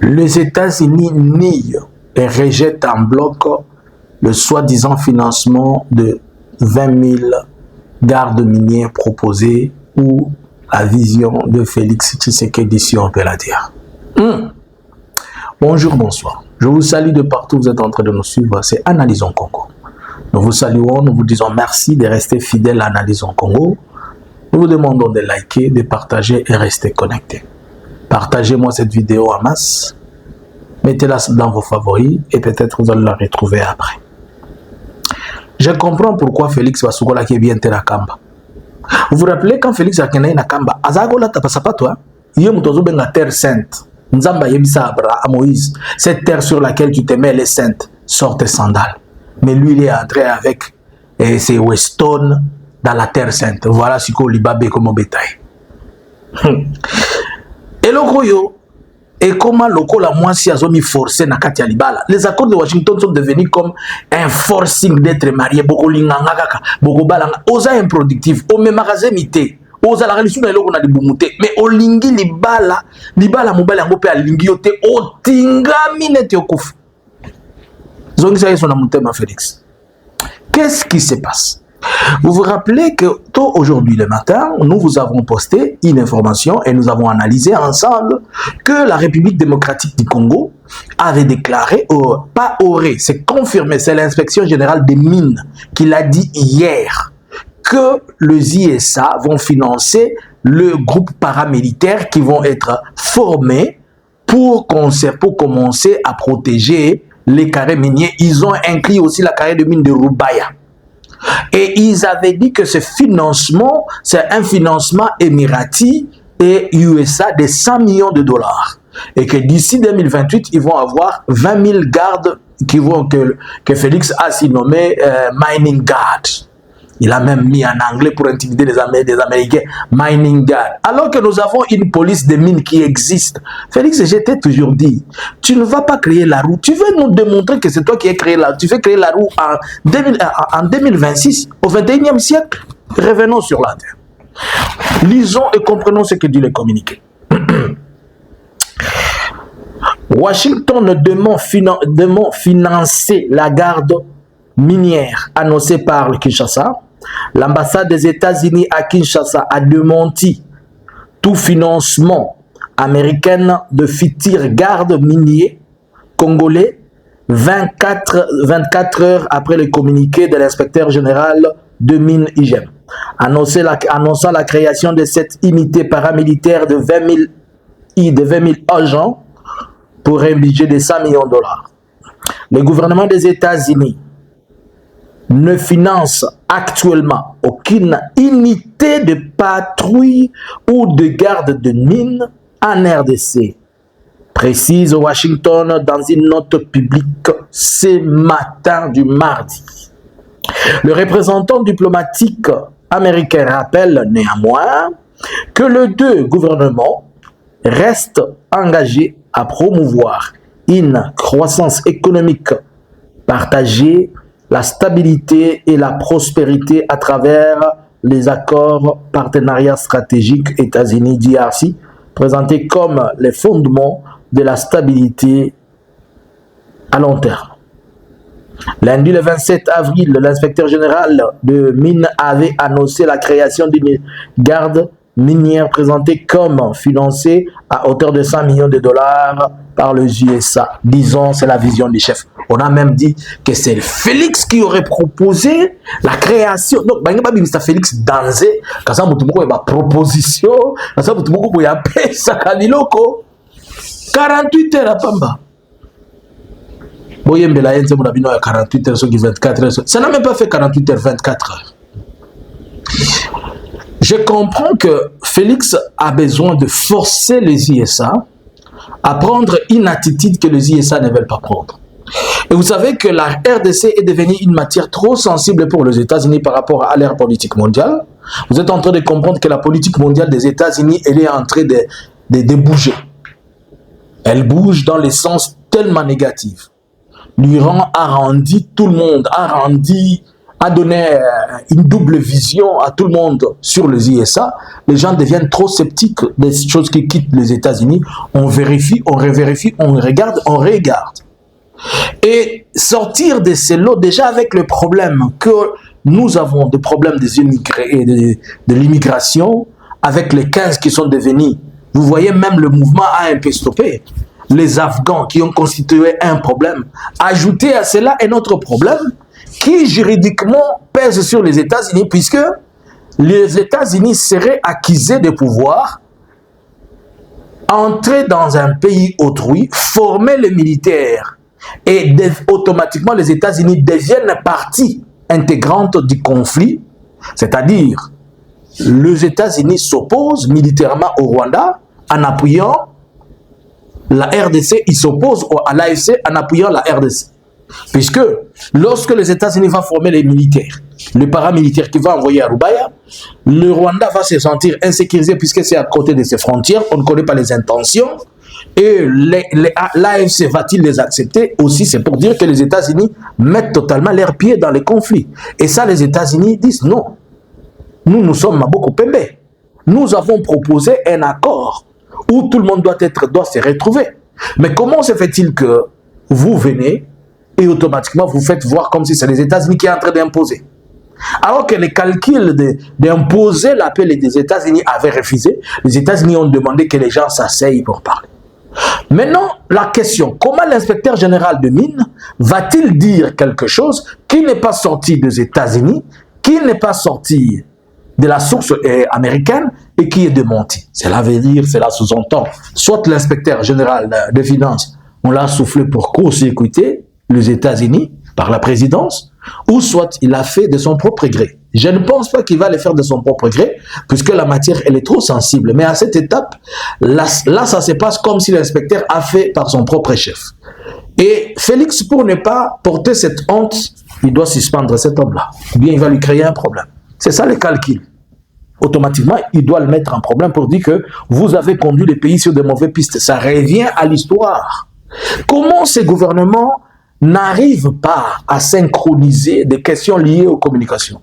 Les États-Unis nient et rejettent en bloc le soi-disant financement de 20 000 gardes miniers proposés ou la vision de Félix Tshisekedi, si on peut la dire. Bonjour, bonsoir. Je vous salue de partout où vous êtes en train de nous suivre. C'est Analysons Congo. Nous vous saluons, nous vous disons merci de rester fidèles à Analysons Congo. Nous vous demandons de liker, de partager et rester connectés. Partagez-moi cette vidéo en masse. Mettez-la dans vos favoris et peut-être vous allez la retrouver après. Je comprends pourquoi Félix Basugola qui est bien Nakamba. Vous vous rappelez quand Félix a kené Nakamba, Azagola tapasapatwa, yemutozo benga terre sainte. Nzamba yebisa à Moïse, cette terre sur laquelle tu te mets les saintes, sort tes sandales. Mais lui il est entré avec ses Weston dans la terre sainte. Voilà ce qu'on libabé comme bétail. Et le goyo, et comment le la moitié a mis forcé na Katia Libala. Les accords de Washington sont devenus comme un forcing d'être marié. Beaucoup lingangaka, beaucoup balanga. Osa improductif, au même magasin mité. Osa la religion est là qu'on a des boumouté. Mais au lingi libala mobile en gopé à lingi yote au tingami nete okuf. Zongi sa son amonté ma Félix. Qu'est-ce qui se passe? Vous vous rappelez que tôt aujourd'hui le matin, nous vous avons posté une information et nous avons analysé ensemble que la République démocratique du Congo avait déclaré, pas aurait, c'est confirmé, c'est l'inspection générale des mines qui l'a dit hier, que les ISA vont financer le groupe paramilitaire qui vont être formés pour commencer à protéger les carrés miniers. Ils ont inclus aussi la carrière de mine de Rubaya. Et ils avaient dit que ce financement, c'est un financement émirati et USA de 100 millions de dollars. Et que d'ici 2028, ils vont avoir 20 000 gardes que Félix a si nommé Mining Guard. Il a même mis en anglais pour intimider les Américains, Mining Guard. Alors que nous avons une police des mines qui existe. Félix, je t'ai toujours dit, tu ne vas pas créer la roue. Tu veux nous démontrer que c'est toi qui as créé la roue. Tu veux créer la roue en 2026, au 21e siècle. Revenons sur la terre. Lisons et comprenons ce que dit le communiqué. Washington demande financer la garde minière annoncée par le Kinshasa. L'ambassade des États-Unis à Kinshasa a démenti tout financement américain de futurs gardes miniers congolais 24 heures après le communiqué de l'inspecteur général de mines IGEM, annonçant la création de cette unité paramilitaire de 20 000 agents pour un budget de 100 millions de dollars. Le gouvernement des États-Unis ne finance actuellement aucune unité de patrouille ou de garde de mine en RDC, précise Washington dans une note publique ce matin du mardi. Le représentant diplomatique américain rappelle néanmoins que les deux gouvernements restent engagés à promouvoir une croissance économique partagée, la stabilité et la prospérité à travers les accords partenariats stratégiques États-Unis-DRC, présentés comme les fondements de la stabilité à long terme. Lundi le 27 avril, l'inspecteur général de mines avait annoncé la création d'une garde minière présentée comme financée à hauteur de 100 millions de dollars par les USA. Disons, c'est la vision du chef. On a même dit que c'est Félix qui aurait proposé la création. Donc, Mr. Félix Danzé, quand ça a ma proposition, quand ça a pesa kaniloko, 48 heures à Pamba. Boyembe la yenze mon abino à 48 heures, 24 heures. Ça n'a même pas fait 48 heures, 24 heures. Je comprends que Félix a besoin de forcer les ISA à prendre une attitude que les ISA ne veulent pas prendre. Et vous savez que la RDC est devenue une matière trop sensible pour les États-Unis par rapport à l'ère politique mondiale. Vous êtes en train de comprendre que la politique mondiale des États-Unis, elle est en train de bouger. Elle bouge dans les sens tellement négatifs. L'Iran a rendu tout le monde, a rendu a donné une double vision à tout le monde sur les ISA, les gens deviennent trop sceptiques des choses qui quittent les États-Unis. On vérifie, on revérifie, on regarde, on regarde. Et sortir de ces lots, déjà avec le problème que nous avons, des problèmes des immigrés et de l'immigration, avec les 15 qui sont devenus, vous voyez même le mouvement a un peu stoppé. Les Afghans qui ont constitué un problème. Ajouter à cela un autre problème qui juridiquement pèse sur les États-Unis, puisque les États-Unis seraient accusés de pouvoir entrer dans un pays autrui, former les militaires, et automatiquement les États-Unis deviennent partie intégrante du conflit, c'est-à-dire les États-Unis s'opposent militairement au Rwanda en appuyant la RDC, ils s'opposent à l'AFC en appuyant la RDC. Puisque lorsque les États-Unis vont former les militaires, le paramilitaire qui va envoyer à Rubaya, le Rwanda va se sentir insécurisé puisque c'est à côté de ses frontières, on ne connaît pas les intentions. Et l'AFC va-t-il les accepter? Aussi, c'est pour dire que les États-Unis mettent totalement leurs pieds dans les conflits. Et ça, les États-Unis disent non. Nous sommes Maboko Pembe. Nous avons proposé un accord où tout le monde doit se retrouver. Mais comment se fait-il que vous venez et automatiquement vous faites voir comme si c'est les États-Unis qui sont en train d'imposer? Alors que les calculs d'imposer l'appel des États-Unis avaient refusé, les États-Unis ont demandé que les gens s'asseyent pour parler. Maintenant, la question, comment l'inspecteur général de mines va-t-il dire quelque chose qui n'est pas sorti des États-Unis, qui n'est pas sorti de la source américaine et qui est démenti? Cela veut dire, cela sous-entend, soit l'inspecteur général des finances, on l'a soufflé pour court-circuiter les États-Unis par la présidence, ou soit il a fait de son propre gré. Je ne pense pas qu'il va le faire de son propre gré, puisque la matière, elle est trop sensible. Mais à cette étape, là ça se passe comme si l'inspecteur a fait par son propre chef. Et Félix, pour ne pas porter cette honte, il doit suspendre cet homme-là. Ou bien il va lui créer un problème. C'est ça le calcul. Automatiquement, il doit le mettre en problème pour dire que vous avez conduit le pays sur de mauvaises pistes. Ça revient à l'histoire. Comment ces gouvernements n'arrivent pas à synchroniser des questions liées aux communications,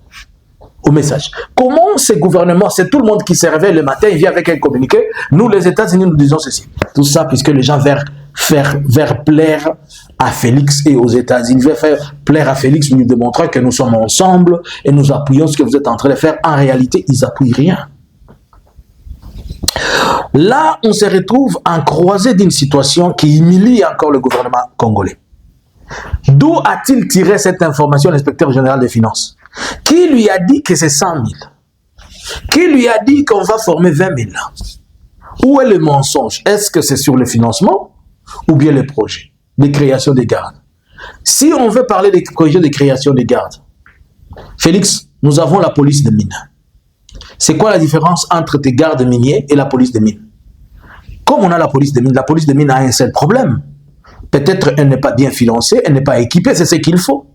au message? Comment ces gouvernements, c'est tout le monde qui se réveille le matin, il vient avec un communiqué, nous les États-Unis nous disons ceci. Tout ça puisque les gens veulent faire plaire à Félix et aux États-Unis, veulent faire plaire à Félix, nous démontrant que nous sommes ensemble et nous appuyons ce que vous êtes en train de faire. En réalité, ils n'appuient rien. Là, on se retrouve en croisée d'une situation qui humilie encore le gouvernement congolais. D'où a-t-il tiré cette information, l'inspecteur général des finances? Qui lui a dit que c'est 100 000? Qui lui a dit qu'on va former 20 000? Où est le mensonge? Est-ce que c'est sur le financement ou bien les projets de création des gardes? Si on veut parler des projets de création des gardes, Félix, nous avons la police de mines. C'est quoi la différence entre tes gardes miniers et la police de mines? Comme on a la police de mines a un seul problème. Peut-être elle n'est pas bien financée, elle n'est pas équipée, c'est ce qu'il faut.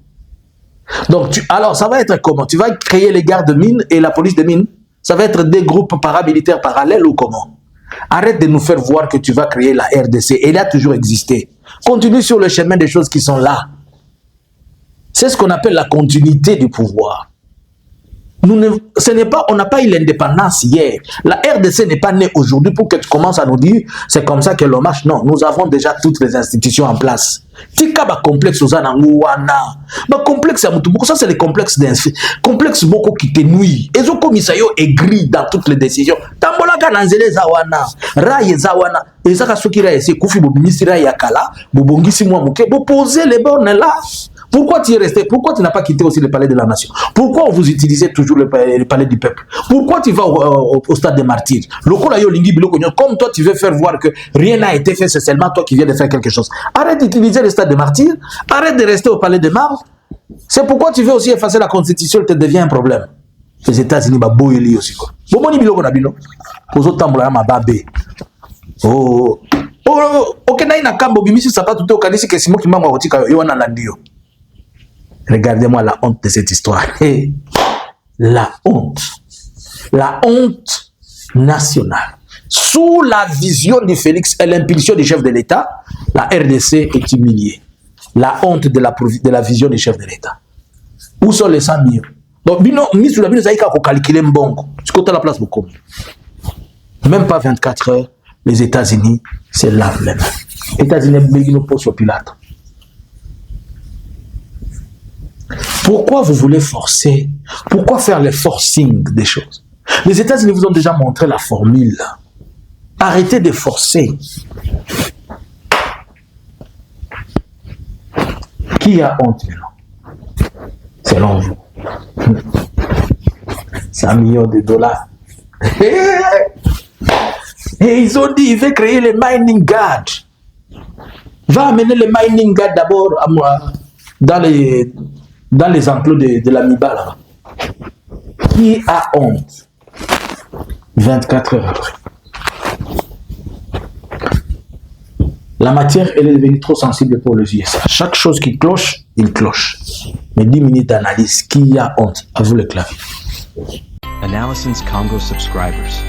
Donc, alors, ça va être comment? Tu vas créer les gardes de mines et la police de mines? Ça va être des groupes paramilitaires parallèles ou comment? Arrête de nous faire voir que tu vas créer la RDC. Elle a toujours existé. Continue sur le chemin des choses qui sont là. C'est ce qu'on appelle la continuité du pouvoir. On n'a pas eu l'indépendance hier. La RDC n'est pas née aujourd'hui pour que tu commences à nous dire c'est comme ça que l'on marche. Non, nous avons déjà toutes les institutions en place. Tika ba complexe aux ananguana. Ba complexe à Mutubuku, ça c'est le complexe complexe beaucoup qui te nuit. Et zo komisayo est gris dans toutes les décisions. Tambola kananzele zawana, raye zawana. Et ça kasukira ese kufi bo ministre ya kala, bo bongisi mwa muke, bo poser les bornes là. Pourquoi tu es resté? Pourquoi tu n'as pas quitté aussi le palais de la nation? Pourquoi vous utilisez toujours le palais du peuple? Pourquoi tu vas au stade des martyrs? Comme toi tu veux faire voir que rien n'a été fait, c'est seulement toi qui viens de faire quelque chose. Arrête d'utiliser le stade des martyrs, arrête de rester au palais de marbre. C'est pourquoi tu veux aussi effacer la constitution, ça devient un problème. Les États-Unis, bah, boyeli aussi quoi. Bomoni biloko na bino. Pozo tambola ma babe. Oh. Oh, ok na ina kambo bimisi sapato to kanisi ke simo kimangwa kotika yo wana landio. Regardez-moi la honte de cette histoire. Et la honte nationale. Sous la vision de Félix et l'impulsion du chef de l'État, la RDC est humiliée. La honte de la vision du chef de l'État. Où sont les 100 millions? Donc, mis sur la bino, ça y est, calculer mbongo. Tu comptes la place beaucoup. Même pas 24 heures, les États-Unis, c'est là même. Les États-Unis, ils posent sur Pilate. Pourquoi vous voulez forcer? Pourquoi faire le forcing des choses? Les États-Unis vous ont déjà montré la formule. Arrêtez de forcer. Qui a honte maintenant? Selon vous. 100 millions de dollars. Et ils ont dit, il veut créer les mining guards. Va amener les mining guards d'abord dans les enclos de la MIBA là-bas. Qui a honte? 24 heures après. La matière, elle est devenue trop sensible pour les USA. Chaque chose qui cloche, il cloche. Mais 10 minutes d'analyse, qui a honte? À vous le clavier. Analysins Congo subscribers.